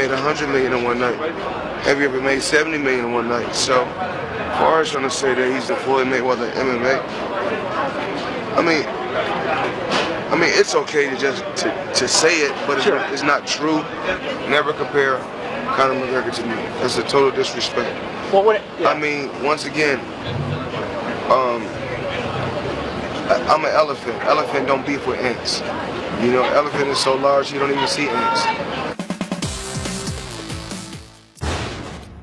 made 100 million in one night? Have you ever made 70 million in one night? So, far as trying to say that he's the Floyd Mayweather of MMA, I mean, it's okay to just to say it, but it's not true. Never compare Conor McGregor to me. That's a total disrespect. Well, I mean, once again, I'm an elephant. Elephant don't beef with ants. You know, elephant is so large you don't even see ants.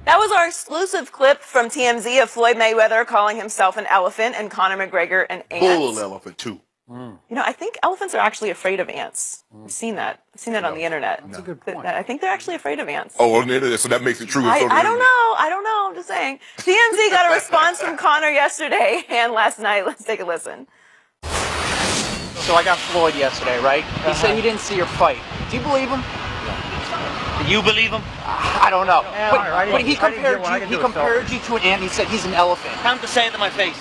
That was our exclusive clip from TMZ of Floyd Mayweather calling himself an elephant and Conor McGregor an ant. Full elephant, too. You know, I think elephants are actually afraid of ants. I've seen that. I've seen that on the internet. That's a good point. I think they're actually afraid of ants. Oh, on the internet, so that makes it true. I don't know. I don't know. I'm just saying. TMZ got a response from Conor yesterday and last night. Let's take a listen. So I got Floyd yesterday, right? He said he didn't see your fight. Do you believe him? Do you believe him? I don't know. But he compared you to an ant. He said he's an elephant. Time to say it to my face.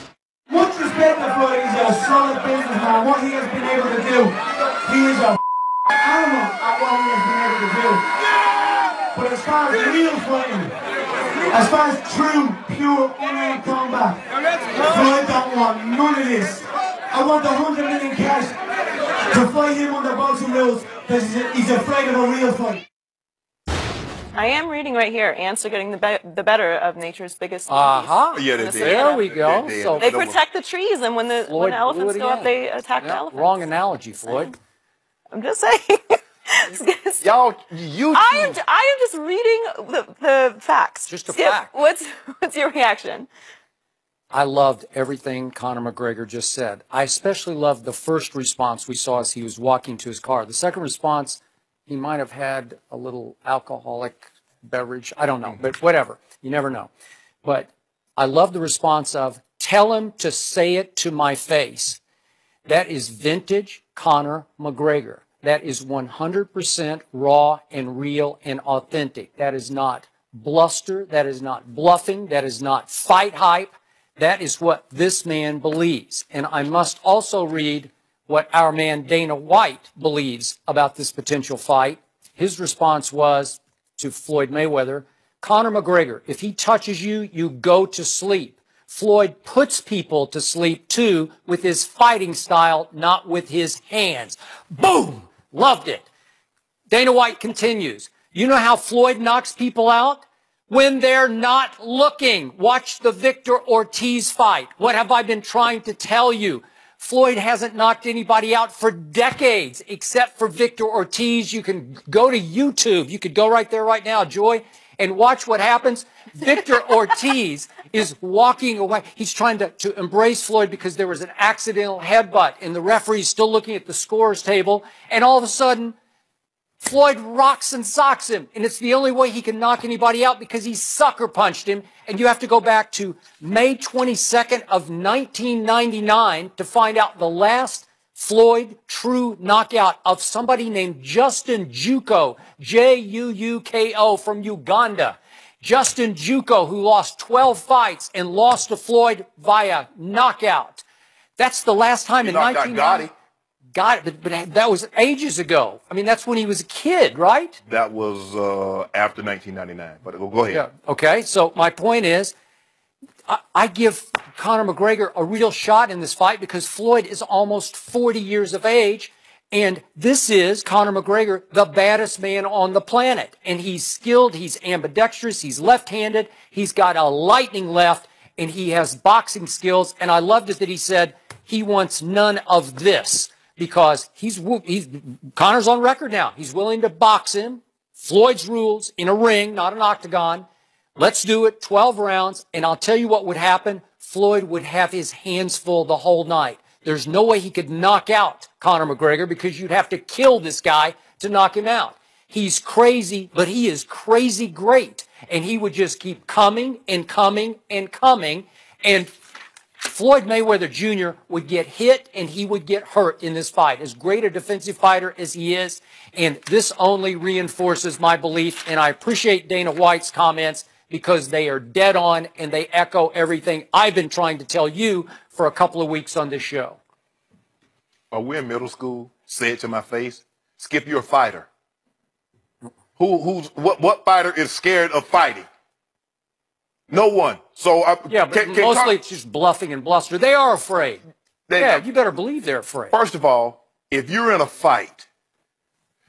Much respect to Floyd. He's a solid businessman. What he has been able to do, he is a animal at what he has been able to do. But as far as real fighting, as far as true, pure, unaimed combat, Floyd don't want none of this. I want the 100 million cash to fight him under boxing rules because he's afraid of a real fight. I am reading right here. Ants are getting the better of nature's biggest species. Yeah, they did. There we go. So They protect the trees, and when the elephants go up, they attack the elephants. Wrong analogy, Floyd. I'm just saying. Y'all, I am just reading the facts. Just a Skip, fact. What's your reaction? I loved everything Conor McGregor just said. I especially loved the first response we saw as he was walking to his car. The second response, he might have had a little alcoholic beverage. I don't know, but whatever. You never know. But I love the response of, tell him to say it to my face. That is vintage Conor McGregor. That is 100% raw and real and authentic. That is not bluster. That is not bluffing. That is not fight hype. That is what this man believes. And I must also read what our man Dana White believes about this potential fight. His response was to Floyd Mayweather, Conor McGregor, if he touches you, you go to sleep. Floyd puts people to sleep too with his fighting style, not with his hands. Boom! Loved it. Dana White continues. You know how Floyd knocks people out? When they're not looking. Watch the Victor Ortiz fight. What have I been trying to tell you? Floyd hasn't knocked anybody out for decades, except for Victor Ortiz. You can go to YouTube. You could go right there right now, Joy, and watch what happens. Victor Ortiz is walking away. He's trying to embrace Floyd because there was an accidental headbutt, and the referee's still looking at the scores table, and all of a sudden, Floyd rocks and socks him, and it's the only way he can knock anybody out because he sucker punched him. And you have to go back to May 22nd of 1999 to find out the last Floyd true knockout of somebody named Justin Juuko, J-U-U-K-O, from Uganda. Justin Juuko, who lost 12 fights and lost to Floyd via knockout. That's the last time in 1990. Got it, but that was ages ago. I mean, that's when he was a kid, right? That was after 1999, but go ahead. Yeah. Okay, so my point is, I give Conor McGregor a real shot in this fight because Floyd is almost 40 years of age, and this is Conor McGregor, the baddest man on the planet. And he's skilled, he's ambidextrous, he's left-handed, he's got a lightning left, and he has boxing skills. And I loved it that he said he wants none of this. Because Conor's on record now. He's willing to box him. Floyd's rules in a ring, not an octagon. Let's do it, 12 rounds. And I'll tell you what would happen. Floyd would have his hands full the whole night. There's no way he could knock out Conor McGregor because you'd have to kill this guy to knock him out. He's crazy, but he is crazy great. And he would just keep coming and coming and coming. And Floyd Mayweather Jr. would get hit and he would get hurt in this fight. As great a defensive fighter as he is, and this only reinforces my belief, and I appreciate Dana White's comments because they are dead on and they echo everything I've been trying to tell you for a couple of weeks on this show. We're in middle school. Say it to my face. Skip, you're a fighter. What fighter is scared of fighting? No one. So yeah, but mostly it's just bluffing and bluster. They are afraid. You better believe they're afraid. First of all, if you're in a fight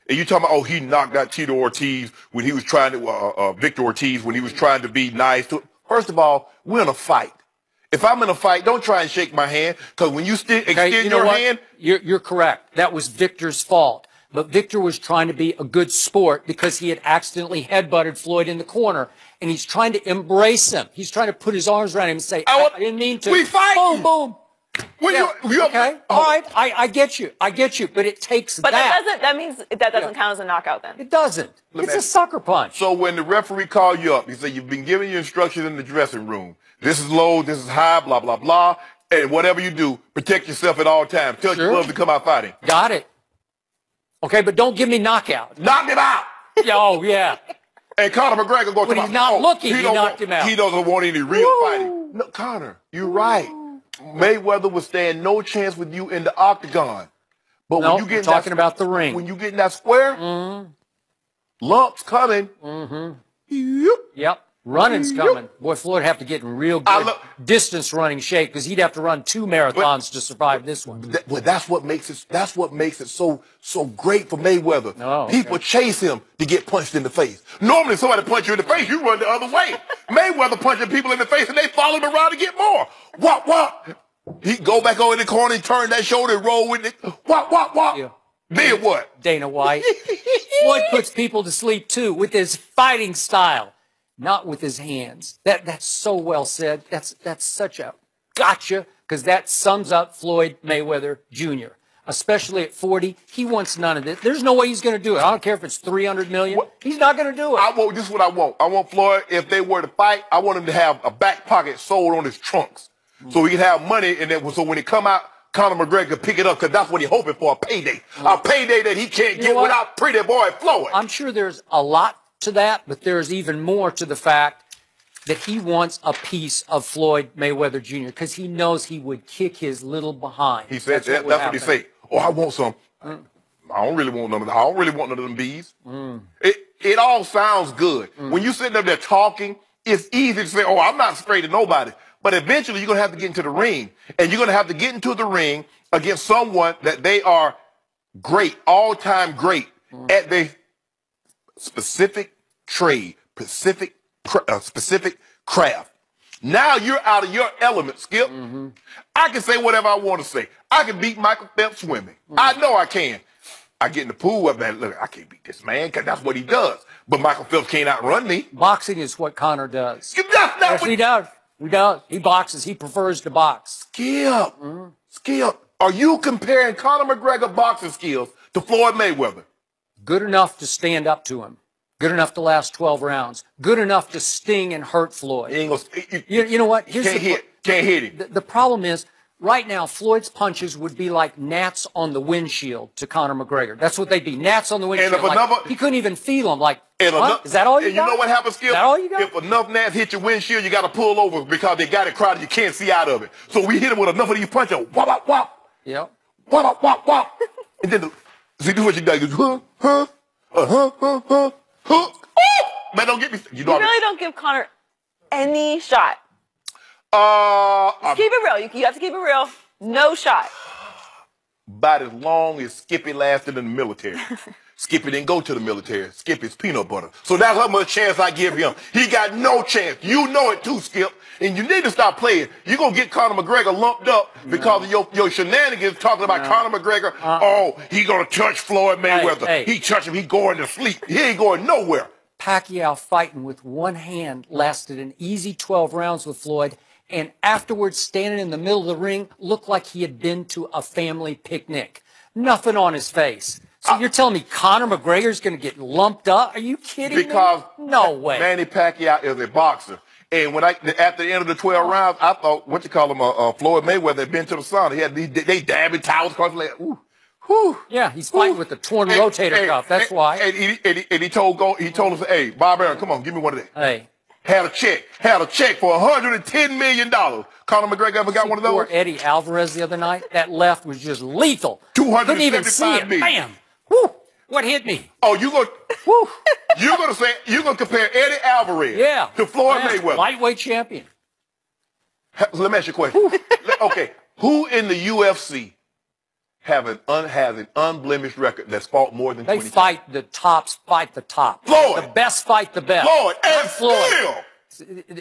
and you're talking about, oh, he knocked out Tito Ortiz when he was trying to, Victor Ortiz when he was trying to be nice to. First of all, we're in a fight. If I'm in a fight, don't try and shake my hand, because when you extend your hand. You're correct. That was Victor's fault. But Victor was trying to be a good sport because he had accidentally headbutted Floyd in the corner, and he's trying to embrace him. He's trying to put his arms around him and say, I didn't mean to. We fight. Boom, boom. Okay. All right. I get you. I get you. But it takes But that means that doesn't count as a knockout then. It doesn't. It's a sucker punch. So when the referee called you up, he said, you've been giving your instructions in the dressing room. This is low, this is high, blah, blah, blah. And whatever you do, protect yourself at all times. Tell your gloves to come out fighting. Got it. Okay, but don't give me knockout. Knock him out. Oh, yeah. And Conor McGregor going to when he's not looking, he knocked him out. He doesn't want any real fighting. No, Conor, you're right. Mayweather would stand no chance with you in the octagon. But when you get talking about the ring. When you get in that square, lumps coming. Yep. Running's coming. Boy, Floyd would have to get in real good distance running shape, because he'd have to run 2 marathons to survive this one. That's what makes it. That's what makes it so great for Mayweather. People chase him to get punched in the face. Normally, somebody punch you in the face, you run the other way. Mayweather punching people in the face, and they follow him around to get more. What? He go back over in the corner and turn that shoulder and roll with it. What? Yeah. Then what? Dana White. Floyd puts people to sleep too with his fighting style. Not with his hands. That's so well said. That's such a gotcha, because that sums up Floyd Mayweather Jr. Especially at 40, he wants none of this. There's no way he's going to do it. I don't care if it's $300 million. He's not going to do it. This is what I want. I want Floyd, if they were to fight, I want him to have a back pocket sold on his trunks, so he can have money, and then so when he come out, Conor McGregor can pick it up, because that's what he's hoping for, a payday. A payday that he can't get without pretty boy Floyd. I'm sure there's a lot to that, but there's even more to the fact that he wants a piece of Floyd Mayweather Jr. because he knows he would kick his little behind. He said that's what he say. Oh, I want some. I don't really want none of that. I don't really want none of them bees. It all sounds good. When you sitting up there talking, it's easy to say, oh, I'm not afraid of nobody. But eventually you're going to have to get into the ring, and you're going to have to get into the ring against someone that they are great, all-time great at their specific trade, specific craft. Now you're out of your element, Skip. I can say whatever I want to say. I can beat Michael Phelps swimming. I know I can. I get in the pool, man, look, I can't beat this man, because that's what he does. But Michael Phelps can't outrun me. Boxing is what Conor does. Yes, he does. He does. He boxes. He prefers to box. Skip, are you comparing Conor McGregor boxing skills to Floyd Mayweather? Good enough to stand up to him. Good enough to last 12 rounds. Good enough to sting and hurt Floyd. You know what? Can't hit him. The problem is, right now, Floyd's punches would be like gnats on the windshield to Conor McGregor. That's what they'd be. Gnats on the windshield. He couldn't even feel them. Like, is that all you got? You know what happens, Skip? Is that all you got? If enough gnats hit your windshield, you got to pull over, because they got it crowded. You can't see out of it. So we hit him with enough of these punches. Wop, wop, wop. Yep. Wop, wop, wop, wop. And then, see, do what you do. Man, don't get me. You really don't give Conor any shot. Just keep it real. You have to keep it real. No shot. About as long as Skippy lasted in the military. Skippy didn't go to the military. Skippy's peanut butter. So that's how much chance I give him. He got no chance. You know it too, Skip. And you need to stop playing. You're going to get Conor McGregor lumped up because of your shenanigans talking about Conor McGregor. Oh, he going to touch Floyd Mayweather. He touch him. He going to sleep. He ain't going nowhere. Pacquiao fighting with one hand lasted an easy 12 rounds with Floyd, and afterwards standing in the middle of the ring looked like he had been to a family picnic. Nothing on his face. So you're telling me Conor McGregor's going to get lumped up? Are you kidding me? Because no way. Manny Pacquiao is a boxer. And when at the end of the 12 rounds, I thought, Floyd Mayweather had been to the sauna. They dabbing towels across the leg. Ooh. Whew. Yeah, he's fighting with the torn rotator cuff. That's why. And he told us, hey, Bob Aaron, come on, give me one of that. Hey. Had a check for $110 million. Conor McGregor ever got one of those? Or Eddie Alvarez the other night. That left was just lethal. $275 Couldn't even see it. million. Bam. Whew. What hit me? Oh, you're gonna compare Eddie Alvarez to Floyd Mayweather. Lightweight champion. So let me ask you a question. Okay, who in the UFC have an unblemished record that's fought more than 20 They fight the tops, fight the top. Floyd. The best fight the best. Floyd and Floyd.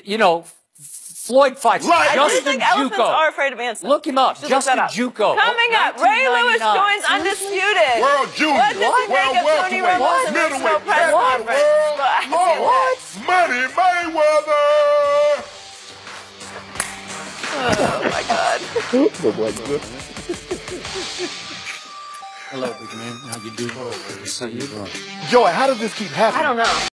You know, Floyd fights I do Justin think elephants Juco. are afraid of ants. Look him up. Justin Juco. Coming up, Ray Lewis joins Undisputed. World Junior. What does he think of Tony Romo's emotional press conference? What? Money Mayweather. Oh my God. Hello, big man. How you doing? Joey, how does this keep happening? I don't know.